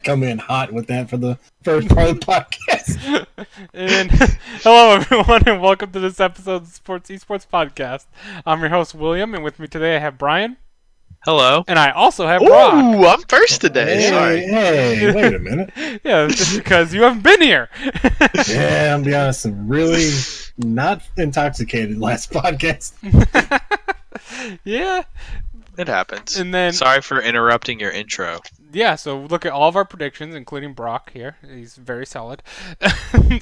come in hot with that for the first part of the podcast. And hello, everyone, and welcome to this episode of the Esports Podcast. I'm your host, William, and with me today I have Brian. Hello. And I also have Ooh, Brock. I'm first today. Sorry. Hey, wait a minute. Yeah, just because you haven't been here. Yeah, I'll be honest, I'm really not intoxicated last podcast. Yeah. It happens. And then, sorry for interrupting your intro. Yeah, so look at all of our predictions, including Brock here. He's very solid.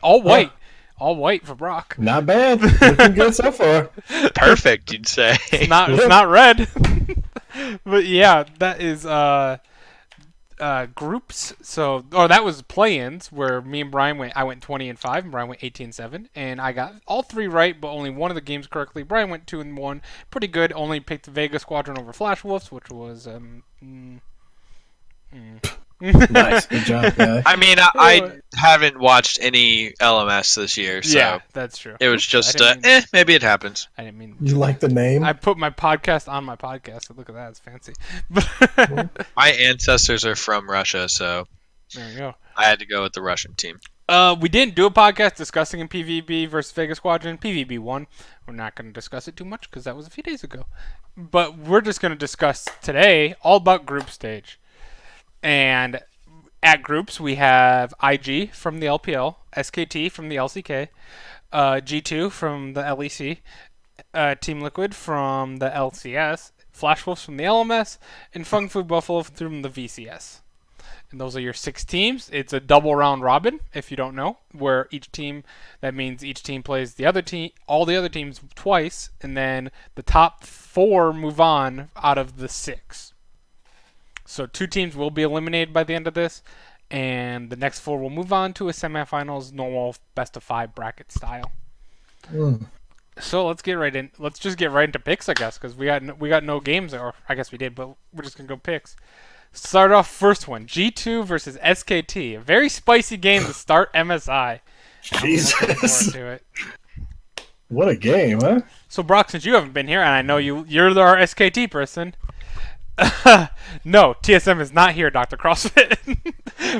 All white. All white for Brock. Not bad. Looking good so far. Perfect, you'd say. It's not red. But yeah, that is groups. So, that was play-ins where me and Brian went. I went 20-5, and Brian went 18-7, and I got all three right, but only one of the games correctly. Brian went 2-1, pretty good. Only picked Vega Squadron over Flash Wolves, which was Nice, good job, guy. I mean, I haven't watched any LMS this year, so yeah, that's true. It was just maybe it happens. I didn't mean. You like the name? I put my podcast on my podcast. So look at that, it's fancy. My ancestors are from Russia, so there you go. I had to go with the Russian team. We didn't do a podcast discussing in PvB versus Vega Squadron. PvB won. We're not going to discuss it too much because that was a few days ago. But we're just going to discuss today all about group stage. And at groups, we have IG from the LPL, SKT from the LCK, G2 from the LEC, Team Liquid from the LCS, Flash Wolves from the LMS, and Fung Fu Buffalo from the VCS. And those are your 6 teams. It's a double round robin, if you don't know, where that means each team plays the other team, all the other teams twice, and then the top 4 move on out of the 6. So 2 teams will be eliminated by the end of this, and the next 4 will move on to a semifinals normal best of 5 bracket style. So let's just get right into picks, I guess, because we got no games, or I guess we did, but we're just gonna go picks. Start off first one, G2 versus SKT, a very spicy game to start MSI. Jesus, I'm looking forward to it. What a game, huh? So Brock, since you haven't been here, and I know you're our SKT person. No, TSM is not here, Dr. CrossFit.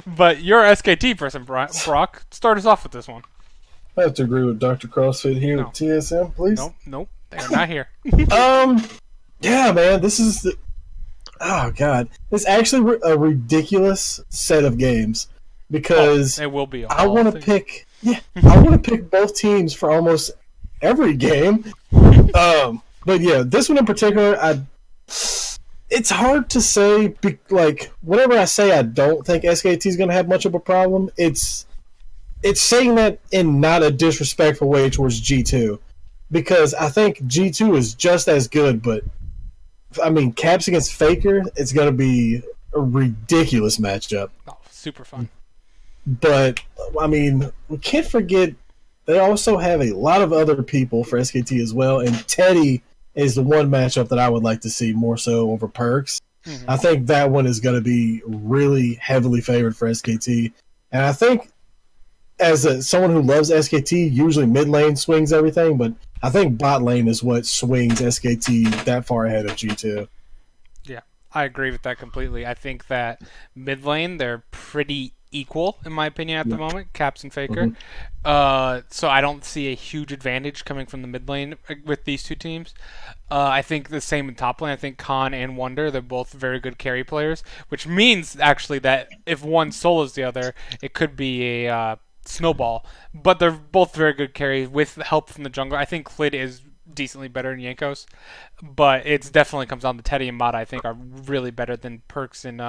But you're a SKT person, Brock. Start us off with this one. I have to agree with Dr. CrossFit here with TSM, please. Nope, they're not here. Yeah, man, this is oh god, it's actually a ridiculous set of games because it will be. I want to pick. Yeah, I want to pick both teams for almost every game. But yeah, this one in particular, it's hard to say. Like, whenever I say I don't think SKT is going to have much of a problem, it's saying that in not a disrespectful way towards G2, because I think G2 is just as good. But I mean, Caps against Faker, it's going to be a ridiculous matchup. Oh, super fun. But I mean, we can't forget they also have a lot of other people for SKT as well, and Teddy is the one matchup that I would like to see more so over Perks. Mm-hmm. I think that one is going to be really heavily favored for SKT. And I think as someone who loves SKT, usually mid lane swings everything, but I think bot lane is what swings SKT that far ahead of G2. Yeah, I agree with that completely. I think that mid lane, they're pretty equal, in my opinion, at the moment, Caps and Faker. Mm-hmm. So I don't see a huge advantage coming from the mid lane with these two teams. I think the same in top lane. I think Khan and Wonder, they're both very good carry players, which means actually that if one solos the other, it could be a snowball. But they're both very good carries with help from the jungler. I think Klid is decently better than Yankos, but it definitely comes down to Teddy and Mata. I think are really better than Perks and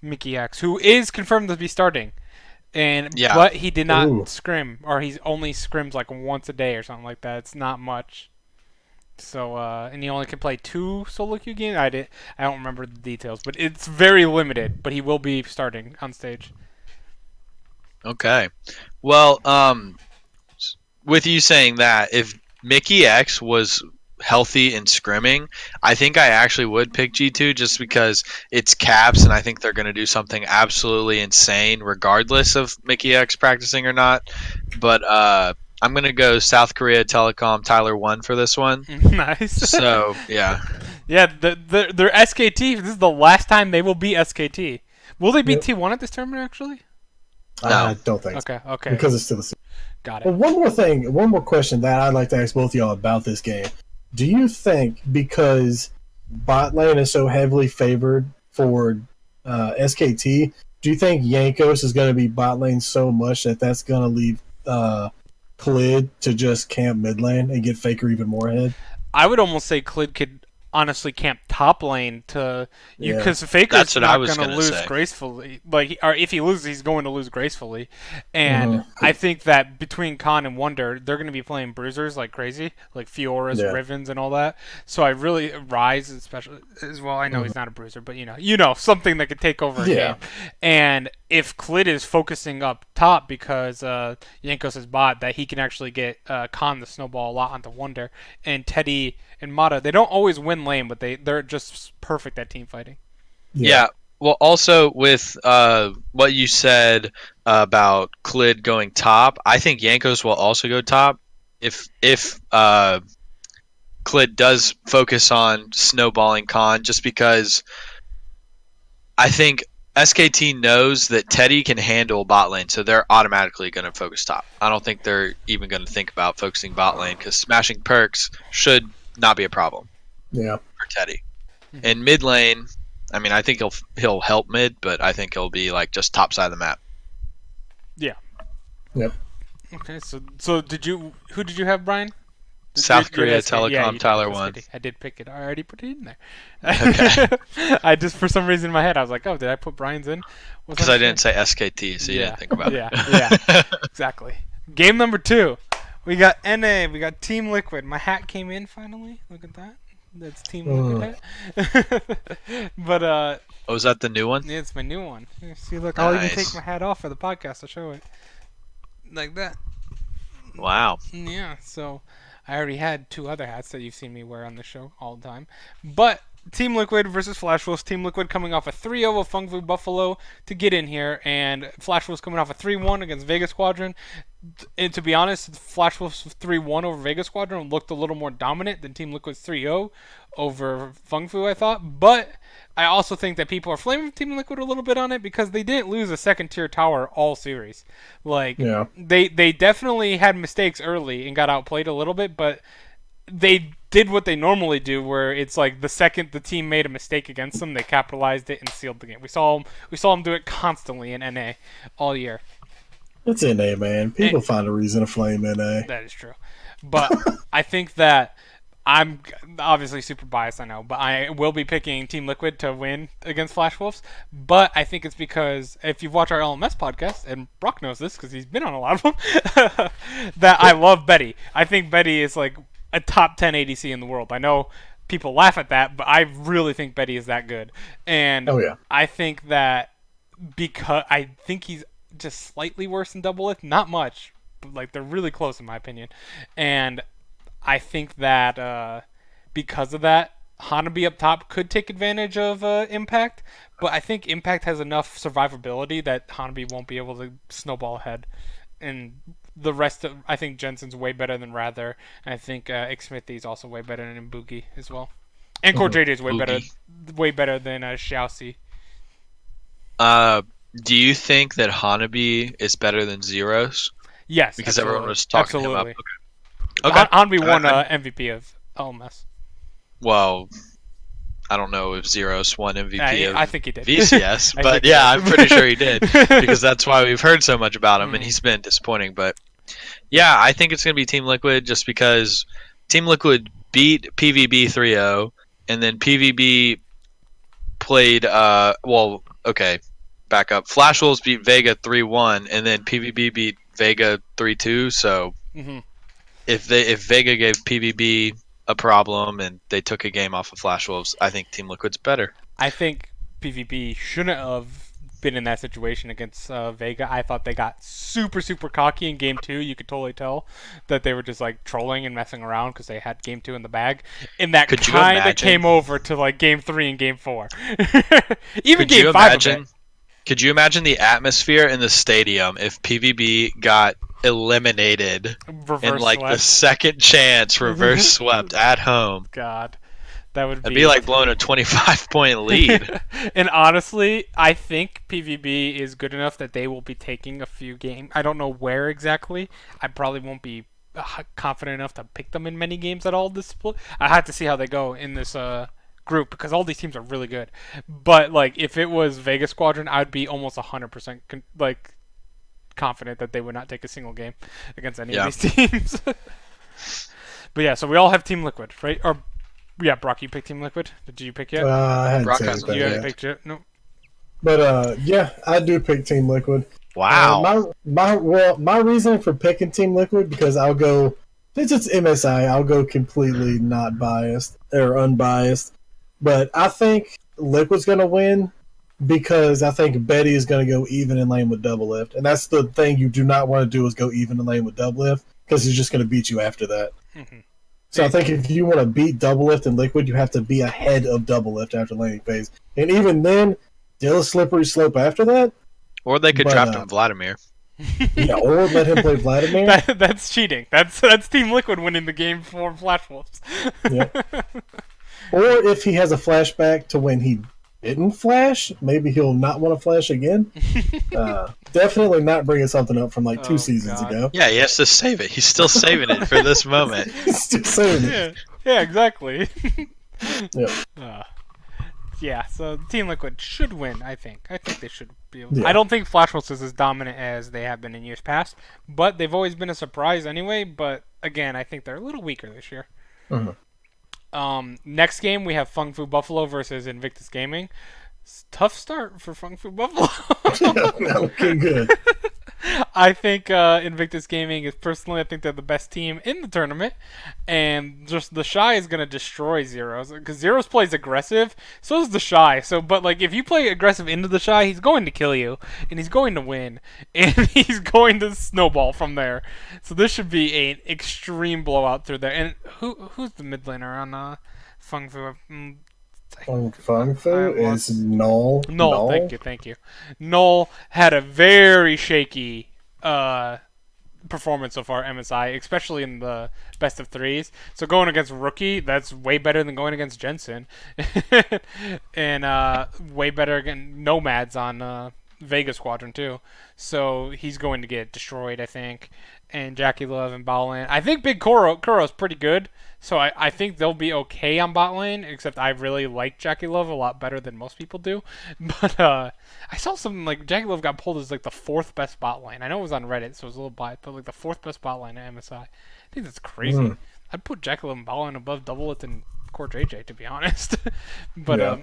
Mickey X, who is confirmed to be starting, but he did not scrim, or he's only scrims like once a day or something like that. It's not much. So and he only can play 2 solo queue games. I don't remember the details, but it's very limited. But he will be starting on stage. Okay, well, with you saying that, if Mickey X was healthy in scrimming, I think I actually would pick G2 just because it's Caps, and I think they're going to do something absolutely insane regardless of Mickey X practicing or not. But I'm going to go South Korea Telecom Tyler 1 for this one. Nice. So, yeah. Yeah, they're SKT. This is the last time they will be SKT. Will they beat Yep. T1 at this tournament, actually? No. I don't think so. Okay. Because it's still the same. Got But it. one more question that I'd like to ask both of y'all about this game. Do you think because bot lane is so heavily favored for SKT, do you think Yankos is going to be bot lane so much that that's going to leave Klid to just camp mid lane and get Faker even more ahead? I would almost say Klid could honestly camp top lane to you, because Faker's That's what I not was going to gonna lose say. gracefully. Or if he loses, he's going to lose gracefully. And Mhm. I think that between Khan and Wonder, they're going to be playing bruisers like crazy, like Fioras, Yeah. Rivens, and all that. So I really Rise especially as well. I know he's not a bruiser, but you know something that could take over a Yeah. game. And if Klid is focusing up top because Yankos is bot, that he can actually get Khan the snowball a lot onto Wonder, and Teddy and Mata. They don't always win lane, but they're just perfect at team fighting. Yeah. Well, also with what you said about Klid going top, I think Yankos will also go top if Klid does focus on snowballing Khan, just because I think SKT knows that Teddy can handle bot lane, so they're automatically going to focus top. I don't think they're even going to think about focusing bot lane because smashing perks should not be a problem Yeah. for Teddy. In mid lane, I mean, I think he'll help mid, but I think he'll be like just top side of the map. Yeah. Yep. Okay. So who did you have, Brian? South Korea SKT. Telecom, Yeah, you did Tyler SKT. won. I did pick it. I already put it in there. Okay. I just, for some reason in my head, I was like, oh, did I put Brian's in? Was Because that I didn't sure? say SKT, so you Yeah. didn't think about Yeah, it. yeah. Exactly. Game number 2. We got NA. We got Team Liquid. My hat came in finally. Look at that. That's Team Liquid hat. But Oh, was that the new one? yeah, it's my new one. Here, see, look, I'll even Nice. take my hat off for the podcast. I'll show it. Like that. Wow. Yeah, so I already had 2 other hats that you've seen me wear on the show all the time. But Team Liquid versus Flash Wolves. Team Liquid coming off a 3-0 of Feng Fu Buffalo to get in here, and Flash Wolves coming off a 3-1 against Vega Squadron. And to be honest, Flash Wolves 3-1 over Vega Squadron looked a little more dominant than Team Liquid's 3-0 over Feng Fu, I thought. But I also think that people are flaming Team Liquid a little bit on it because they didn't lose a second-tier tower all series. Like, Yeah. they definitely had mistakes early and got outplayed a little bit, but they did what they normally do, where it's like the second the team made a mistake against them, they capitalized it and sealed the game. We saw them do it constantly in NA all year. It's NA, man. People find a reason to flame NA. That is true. But I think that I'm obviously super biased, I know, but I will be picking Team Liquid to win against Flash Wolves. But I think it's because if you've watched our LMS podcast, and Brock knows this because he's been on a lot of them, that I love Betty. I think Betty is like a top 10 ADC in the world. I know people laugh at that, but I really think Betty is that good. And Oh, yeah. I think that because I think he's just slightly worse than Doublelift, not much, but like they're really close in my opinion. And I think that because of that, Hanabi up top could take advantage of Impact, but I think Impact has enough survivability that Hanabi won't be able to snowball ahead. And the rest of, I think Jensen's way better than Rather. And I think Xmithy is also way better than Boogie as well. And Core JJ is way better than Xiaoxi. Do you think that Hanabi is better than Zeros? Yes, Because absolutely. everyone was talking him up. Absolutely. Okay. Hanabi won MVP of LMS. Well, I don't know if Zeros won MVP of I think he did. VCS, I but think he yeah, did. I'm pretty sure he did because that's why we've heard so much about him, and he's been disappointing. But yeah, I think it's going to be Team Liquid just because Team Liquid beat PvB 3-0, and then PvB played. Back up. Flash Wolves beat Vega 3-1, and then PvB beat Vega 3-2. So if Vega gave PvB a problem and they took a game off of Flash Wolves, I think Team Liquid's better. I think PvP shouldn't have been in that situation against Vega. I thought they got super, super cocky in Game 2. You could totally tell that they were just like trolling and messing around because they had Game 2 in the bag. And that kind of came over to like Game 3 and Game 4. Even Game 5 of it. Could you imagine the atmosphere in the stadium if PvB got eliminated in like the second chance reverse swept at home? God, That would It'd be like blowing a 25-point lead. And honestly, I think PvB is good enough that they will be taking a few games. I don't know where exactly. I probably won't be confident enough to pick them in many games at all this split. I have to see how they go in this group because all these teams are really good. But like, if it was Vegas Squadron, I'd be almost 100% confident that they would not take a single game against any of these teams. But yeah, so we all have Team Liquid, right? Or yeah, Brock, you picked Team Liquid. Did you pick yet? I hadn't Brock said hasn't. anything You haven't yet. picked yet? No. But yeah, I do pick Team Liquid. Wow. My reasoning for picking Team Liquid, because I'll go, since it's MSI, I'll go completely not biased or unbiased. But I think Liquid's going to win because I think Betty is going to go even in lane with double lift. And that's the thing you do not want to do, is go even in lane with double lift, because he's just going to beat you after that. Mm-hmm. So I think if you want to beat double lift and Liquid, you have to be ahead of double lift after laning phase. And even then, still a slippery slope after that. Or they could draft him Vladimir. Yeah, or let him play Vladimir. That's cheating. That's Team Liquid winning the game for Flash Wolves. Yeah. Or if he has a flashback to when he didn't flash, maybe he'll not want to flash again. Definitely not bringing something up from like 2 seasons ago. Yeah, he has to save it. He's still saving it for this moment. He's still saying it. Yeah, exactly. Yeah. Yeah, so Team Liquid should win, I think. I think they should be able to. Yeah. I don't think Flash Wolves is as dominant as they have been in years past, but they've always been a surprise anyway. But again, I think they're a little weaker this year. Mhm. Next game, we have Fung Fu Buffalo versus Invictus Gaming. Tough start for Fung Fu Buffalo. Not looking good. I think Invictus Gaming is personally, I think they're the best team in the tournament, and just the Shy is gonna destroy Zeros because Zeros plays aggressive, so does the Shy. So, but like if you play aggressive into the Shy, he's going to kill you, and he's going to win, and he's going to snowball from there. So this should be an extreme blowout through there. And who's the mid laner on Fung Fu? Fung Fu is Null. Null, thank you. Null had a very shaky performance so far, MSI, especially in the best of threes. So going against Rookie, that's way better than going against Jensen. And way better against Nomads on Vegas Squadron too. So he's going to get destroyed, I think. And Jackie Love and bot lane. I think Big Kuro's pretty good. So I think they'll be okay on bot lane, except I really like Jackie Love a lot better than most people do. But I saw something like Jackie Love got pulled as like the 4th best bot lane. I know it was on Reddit, so it was a little biased, but like the 4th best bot lane at MSI. I think that's crazy. I'd put Jackie Love and bot lane above Double It and Core JJ, to be honest. But Yeah.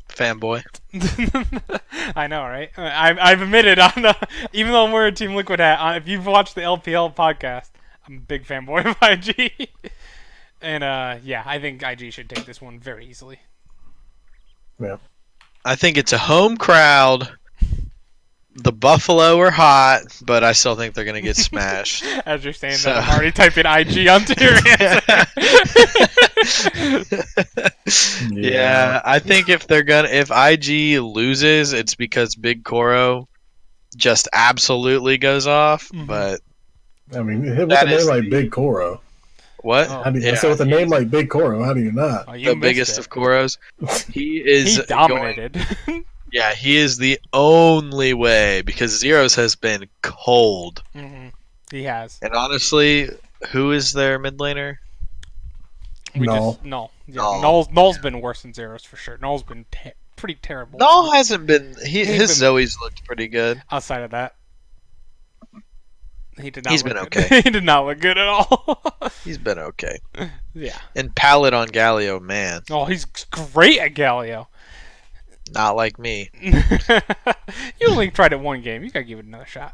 Fanboy. I know, right? I've admitted on even though I'm wearing Team Liquid hat. If you've watched the LPL podcast, I'm a big fanboy of IG. And yeah, I think IG should take this one very easily. Yeah. I think it's a home crowd. The Buffalo are hot, but I still think they're going to get smashed. As you're saying that, I'm already typing IG onto your answer. Yeah, I think if IG loses, it's because Big Koro just absolutely goes off. Mhm. But I mean, with That a name is like the- Big Koro. what? Oh. How do you, Yeah, so with a name like Big Koro, how do you not? Oh, you The missed biggest it. of Koros. He is He dominated. Yeah, he is the only way because Zeros has been cold. Mhm. He has. And honestly, who is their mid laner? Null. Null. Yeah, Null. Null's been worse than Zeros for sure. Null's been pretty terrible. Null hasn't been. He's His been- Zoe's looked pretty good. Outside of that, he did not. He's look been good. okay. He did not look good at all. He's been okay. Yeah. And Pallet on Galio, man, Oh, he's great at Galio. not like me. You only tried it one game. You gotta give it another shot.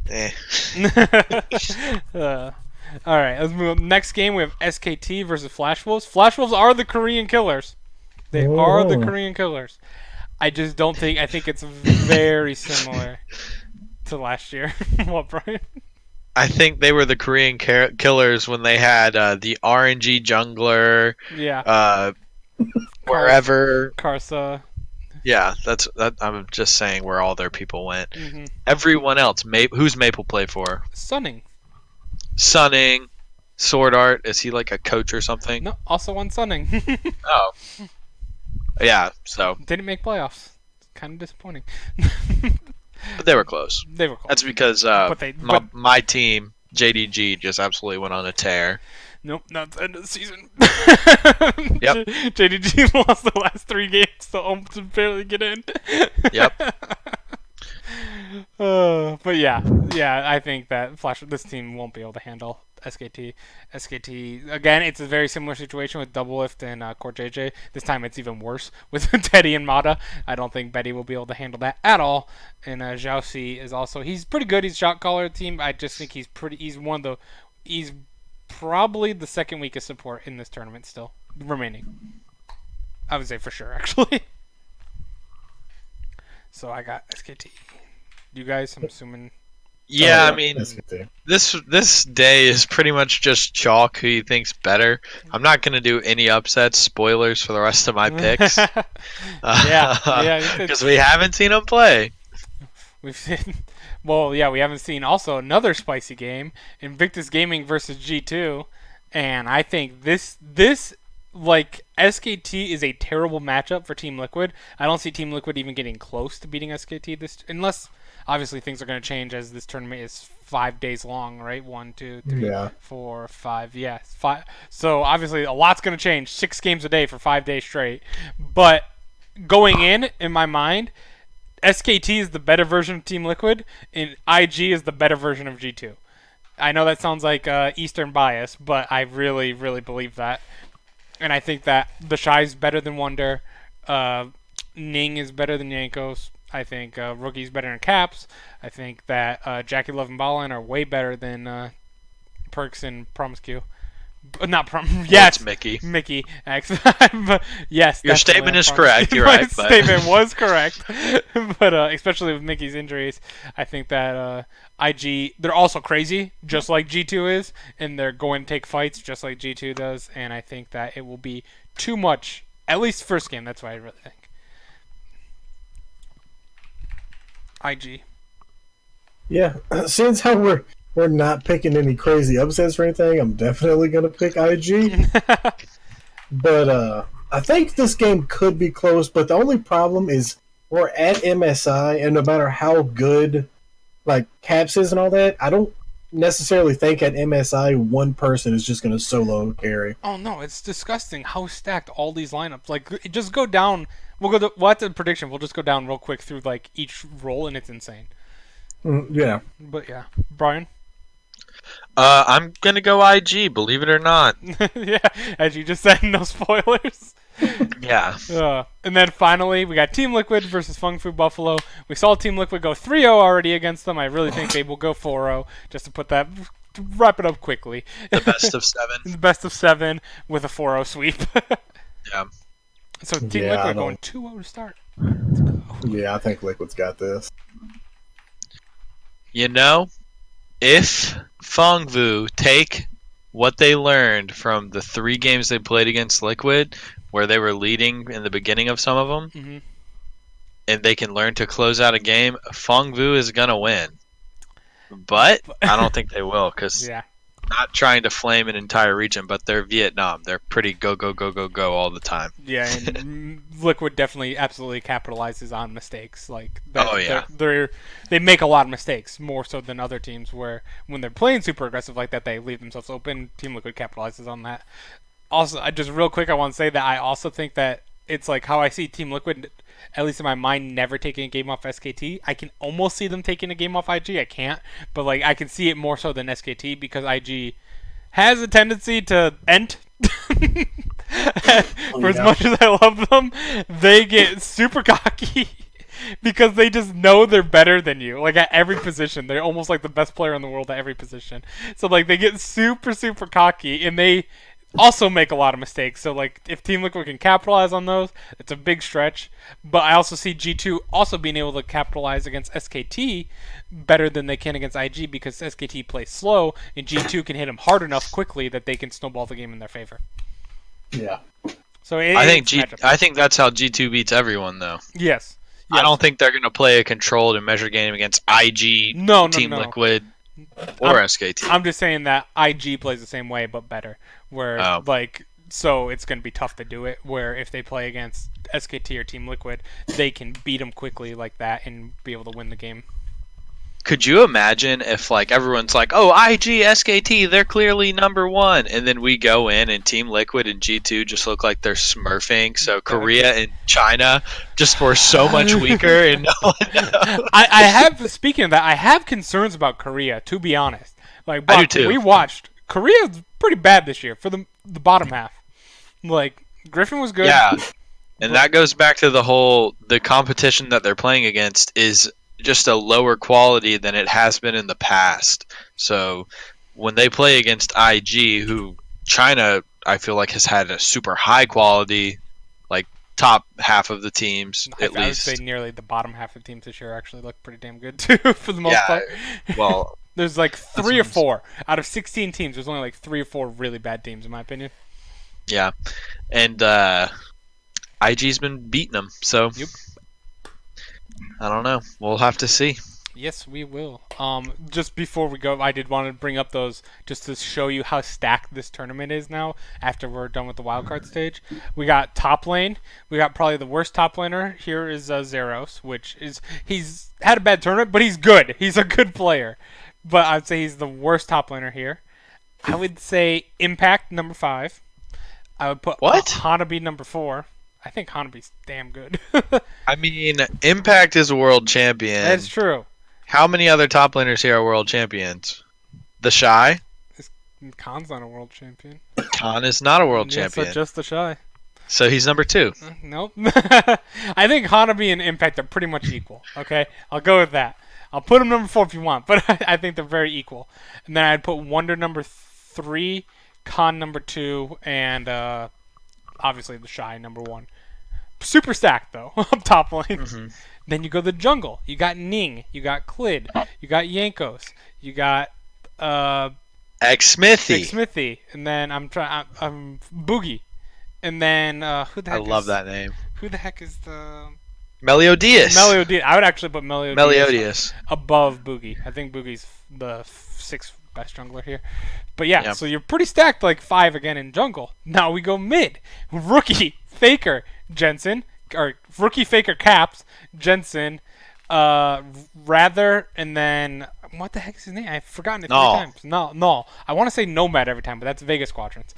Eh. All right, let's move on. Next game, we have SKT versus Flash Wolves. Flash Wolves are the Korean killers. They are the Oh. Korean killers. I just don't think. I think it's very similar to last year. What, Brian? I think they were the Korean killers when they had the RNG jungler, Yeah. wherever. Karsa. Yeah, that. I'm just saying where all their people went. hmm Everyone else, who's Maple play for? Sunning. Sunning, Sword Art? Is he like a coach or something? No, also on Sunning. Oh. Yeah, so. Didn't make playoffs. Kind of disappointing. But they were close. They were close. That's because my team, JDG, just absolutely went on a tear. Nope, not the end of the season. Yep. JDG lost the last 3 games, so almost barely get in. Yep. But yeah, I think that this team won't be able to handle SKT. SKT, again, it's a very similar situation with Doublelift and Core JJ. This time it's even worse with Teddy and Mata. I don't think Betty will be able to handle that at all. And Zhao Si is also, he's pretty good. He's shot caller team. I just think he's probably the second weakest support in this tournament still remaining. I would say for sure, actually. So I got SKT. You guys, I'm assuming. Yeah, I mean, SKT. this day is pretty much just chalk who you think's better. I'm not gonna do any upsets, spoilers for the rest of my picks. Yeah, because we haven't seen them play. We've seen. Well, yeah, we haven't seen also another spicy game, Invictus Gaming versus G2, and I think this like SKT is a terrible matchup for Team Liquid. I don't see Team Liquid even getting close to beating SKT unless obviously things are going to change as this tournament is 5 days long, right? 1, 2, 3, 4, 5. Yeah, 5. So obviously a lot's going to change. 6 games a day for 5 days straight. But going in my mind, SKT is the better version of Team Liquid, and IG is the better version of G2. I know that sounds like Eastern bias, but I really, really believe that. And I think that the Shy's better than Wonder. Ning is better than Yankos. I think Rookie's better than Caps. I think that Jackie Love and Ballin are way better than Perks and Promiscu. Not yes, Mickey. Mickey. Yes, your statement is correct. You're My right. statement was correct, but especially with Mickey's injuries, I think that IG they're also crazy, just like G2 is, and they're going to take fights just like G2 does. And I think that it will be too much. At least first game. That's what I really think. IG. Yeah, since how we're not picking any crazy upsets or anything, I'm definitely gonna pick IG. But I think this game could be close. But the only problem is we're at MSI, and no matter how good like Caps is and all that, I don't necessarily think at MSI one person is just gonna solo carry. Oh no, it's disgusting how stacked all these lineups. Like, just go down. We'll have the prediction. We'll just go down real quick through like each role, and it's insane. Yeah. But yeah, Brian. I'm gonna go IG. Believe it or not. Yeah, as you just said, no spoilers. Yeah. And then finally, we got Team Liquid versus Fung Fu Buffalo. We saw Team Liquid go 3-0 already against them. I really think they will go 4-0, just to wrap it up quickly. The best of 7. The best of 7 with a 4-0 sweep. Yeah. So Team Liquid going 2-0 to start. Yeah, I think Liquid's got this. You know, if Fongvu take what they learned from the 3 games they played against Liquid, where they were leading in the beginning of some of them, and they can learn to close out a game, Fongvu is going to win. But I don't think they will, because not trying to flame an entire region, but they're Vietnam. They're pretty go all the time. Yeah, and Liquid definitely absolutely capitalizes on mistakes. Like, they make a lot of mistakes, more so than other teams, where when they're playing super aggressive like that, they leave themselves open. Team Liquid capitalizes on that. Also, just real quick, I want to say that I also think that it's like how I see Team Liquid, at least in my mind, never taking a game off SKT. I can almost see them taking a game off IG. I can't, but like I can see it more so than SKT, because IG has a tendency to end. For as much as I love them, they get super cocky because they just know they're better than you. Like, at every position, they're almost like the best player in the world at every position. So like they get super cocky, and they also make a lot of mistakes. So like if Team Liquid can capitalize on those, it's a big stretch. But I also see G2 also being able to capitalize against SKT better than they can against IG, because SKT plays slow and G2 can hit them hard enough quickly that they can snowball the game in their favor. Yeah. So I think that's how G2 beats everyone, though. Yes. I don't think they're going to play a controlled and measured game against IG, Team Liquid, Or SKT. I'm just saying that IG plays the same way, but better. Where so it's going to be tough to do it. Where if they play against SKT or Team Liquid, they can beat them quickly like that and be able to win the game. Could you imagine if everyone's like, oh, IG, SKT, they're clearly number one, and then we go in and Team Liquid and G2 just look like they're smurfing, so Korea and China just were so much weaker, and no one knows. I have, speaking of that, I have concerns about Korea, to be honest. Like, I do too. We watched, Korea's pretty bad this year for the bottom half. Like, Griffin was good. Yeah, and that goes back to the competition that they're playing against is just a lower quality than it has been in the past. So when they play against IG, who China I feel like has had a super high quality, like top half of the teams at least. I would say nearly the bottom half of the teams this year actually look pretty damn good too for the most part. Well, there's like 3 or 4 out of 16 teams. There's only like 3 or 4 really bad teams in my opinion. Yeah, and IG's been beating them. So. Yep. I don't know. We'll have to see. Yes, we will. Just before we go, I did want to bring up those just to show you how stacked this tournament is now after we're done with the wildcard stage. We got top lane. We got probably the worst top laner. Here is Zeros, which is he's had a bad tournament, but he's good. He's a good player. But I'd say he's the worst top laner here. I would say Impact number 5. I would put Hanabi number 4. I think Hanabi's damn good. I mean, Impact is a world champion. That's true. How many other top laners here are world champions? The Shy? Khan's not a world champion. Khan is not a world champion. So just the Shy. So he's number 2. Nope. I think Hanabi and Impact are pretty much equal. Okay? I'll go with that. I'll put him number 4 if you want, but I think they're very equal. And then I'd put Wonder number 3, Khan number 2, and obviously the Shy number 1. Super stacked though up top lane. Mm-hmm. Then you go to the jungle. You got Ning. You got Klid. You got Yankos. You got X-Smithy. And then I'm Boogie. And then who the heck? I love that name. Who the heck is the Meliodas? I would actually put Meliodas above Boogie. I think Boogie's the 6th best jungler here. But yeah, so you're pretty stacked like 5 again in jungle. Now we go mid. Rookie, Faker, Jensen, or Rookie, Faker, Caps, Jensen, Rather, and then what the heck is his name? I've forgotten it 3 times. Null. I want to say Nomad every time, but that's Vegas Quadrants.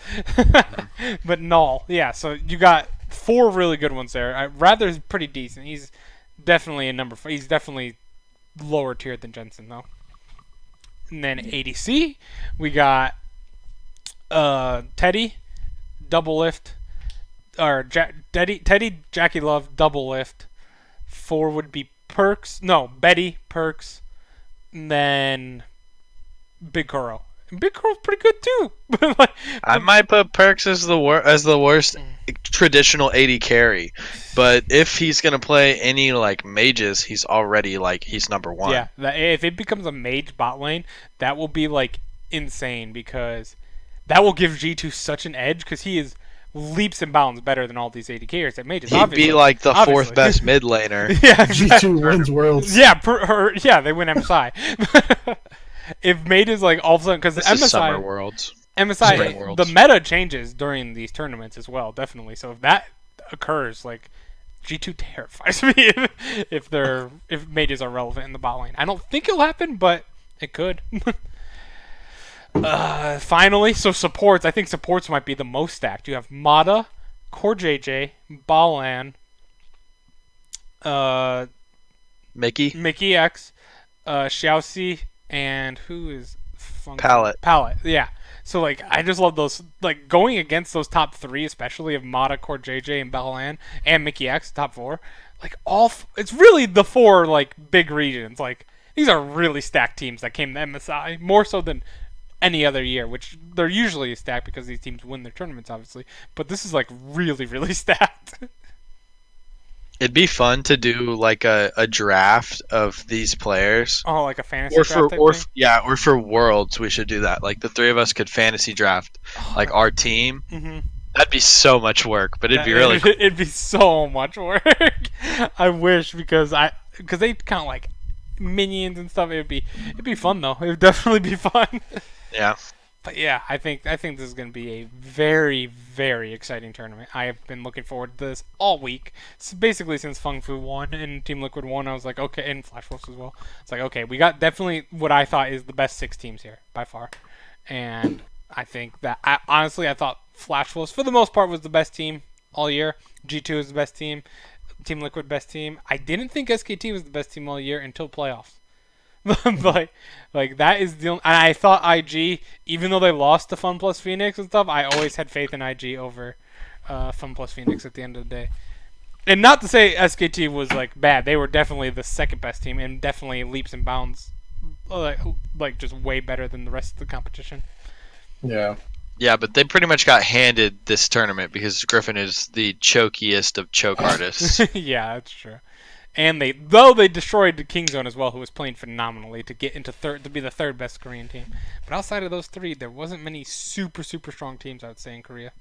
But Null. Yeah, so you got 4 really good ones there. Rather is pretty decent. He's definitely a number 4. He's definitely lower tier than Jensen though. And then ADC, we got Teddy, double lift, or Teddy, Jackie Love, double lift. 4 would be Perks. No, Betty, Perks, and then Big Kuro. And Big Kuro's pretty good too. I might put Perks as the worst traditional AD carry, but if he's gonna play any like mages, he's already he's number 1. Yeah, if it becomes a mage bot lane, that will be like insane because that will give G2 such an edge because he is leaps and bounds better than all these AD carriers at mages. He'd be like the 4th best mid laner. Yeah, G2 wins worlds. Yeah, they win MSI. If mages all of a sudden because MSI Summer Worlds. MSI, the meta changes during these tournaments as well, definitely. So if that occurs, G2 terrifies me if mages are relevant in the bot lane. I don't think it'll happen, but it could. Finally, so supports. I think supports might be the most stacked. You have Mata, Core JJ, Balan, Mickey X, Xiaoxi, and who is Palette. Yeah. So I just love those going against those top 3, especially of Mata, Core JJ, and Balan, and Mickey X, top 4. It's really the 4 big regions. These are really stacked teams that came to MSI more so than any other year, which they're usually stacked because these teams win their tournaments, obviously. But this is really, really stacked. It'd be fun to do a draft of these players. Oh, like a fantasy draft type thing? Yeah, or for Worlds we should do that. The 3 of us could fantasy draft our team. Mm-hmm. That'd be so much work, but it'd be really cool. It'd be so much work. I wish because they count minions and stuff. It'd be fun though. It would definitely be fun. Yeah. But yeah, I think this is going to be a very, very exciting tournament. I have been looking forward to this all week. So basically since Fung Fu won and Team Liquid won, I was like, okay, and Flash Wolves as well. It's like, okay, we got definitely what I thought is the best 6 teams here by far. And I think that honestly I thought Flash Wolves for the most part was the best team all year. G2 is the best team. Team Liquid best team. I didn't think SKT was the best team all year until playoffs. like that is the only, and I thought IG, even though they lost to Fun Plus Phoenix and stuff, I always had faith in IG over Fun Plus Phoenix at the end of the day. And not to say SKT was like bad, they were definitely the second best team and definitely leaps and bounds, like just way better than the rest of the competition. Yeah. Yeah, but they pretty much got handed this tournament because Griffin is the chokiest of choke artists. Yeah, that's true. And they destroyed the Kingzone as well, who was playing phenomenally to get into to be the third best Korean team. But outside of those 3, there wasn't many super strong teams, I would say, in Korea.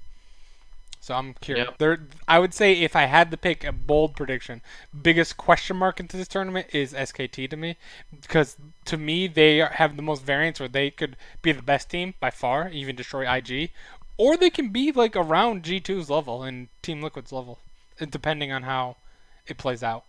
So I'm curious. Yep. I would say if I had to pick a bold prediction, biggest question mark into this tournament is SKT to me, because to me they have the most variance where they could be the best team by far, even destroy IG, or they can be like around G2's level and Team Liquid's level, depending on how it plays out.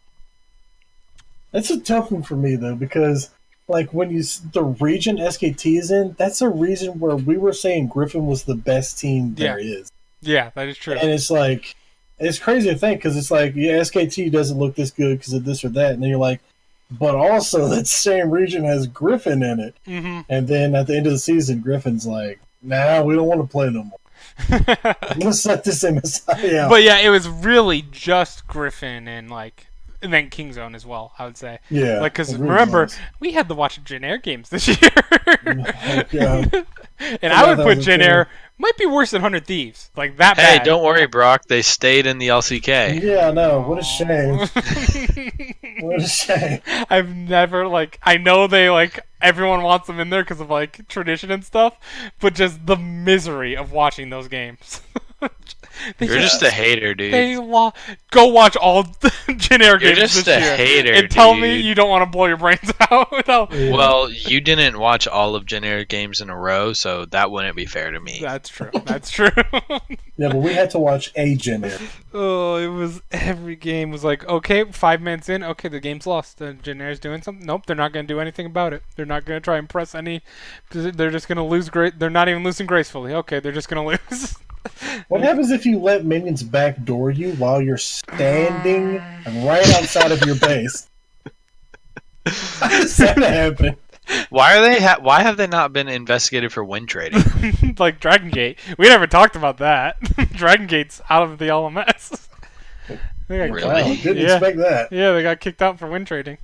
That's a tough one for me though, because like when the region SKT is in, that's a region where we were saying Griffin was the best team there is. Yeah, that is true. And it's like, it's crazy to think because it's like, yeah, SKT doesn't look this good because of this or that, and then you're like, but also that same region has Griffin in it. Mm-hmm. And then at the end of the season, Griffin's like, nah, we don't want to play no more. Let's set this MSI out. But yeah, it was really just Griffin and then Kingzone as well, I would say. Yeah. Like, because remember, we had to watch Jin Air games this year. Oh, God. And I would put Jin Air might be worse than 100 Thieves. Like, that bad. Hey, don't worry, Brock. They stayed in the LCK. Yeah, no. What a shame. What a shame. I've never, I know they, everyone wants them in there because of, tradition and stuff, but just the misery of watching those games. You're just a hater, dude. Go watch all Jin Air games You're just this a year hater, and tell dude. me you don't want to blow your brains out. Well, you didn't watch all of Jin Air games in a row, so that wouldn't be fair to me. That's true. That's true. Yeah, but we had to watch a Jin Air. Oh, it was every game was like, okay, 5 minutes in, okay, the game's lost. Jin Air's doing something. Nope, they're not going to do anything about it. They're not going to try and press any. They're just going to lose. They're not even losing gracefully. Okay, they're just going to lose. What happens if you let minions backdoor you while you're standing right outside of your base? How does that happen? Why why have they not been investigated for win trading? Like Dragon Gate. We never talked about that. Dragon Gate's out of the LMS. Really? Wow, didn't expect that. Yeah, they got kicked out for win trading.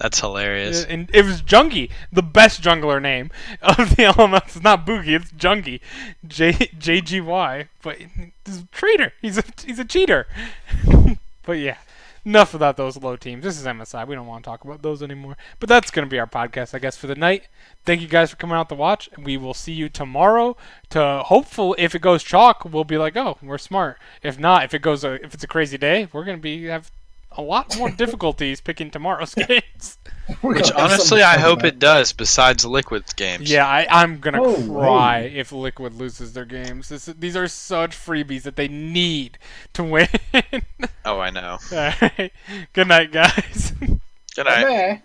That's hilarious. Yeah, and it was Jungi, the best jungler name of the LMS. It's not Boogie, it's Jungi. JGY. But he's a traitor. He's a cheater. But yeah. Enough about those low teams. This is MSI. We don't want to talk about those anymore. But that's going to be our podcast, I guess, for the night. Thank you guys for coming out to watch. We will see you tomorrow. To hopefully, if it goes chalk, we'll be like, oh, we're smart. If not, if it's a crazy day, we're going to have a lot more difficulties picking tomorrow's games. Which honestly, I hope it does. Besides Liquid's games. Yeah, I'm gonna cry if Liquid loses their games. These are such freebies that they need to win. Oh, I know. All right. Good night, guys. Good night. Bye.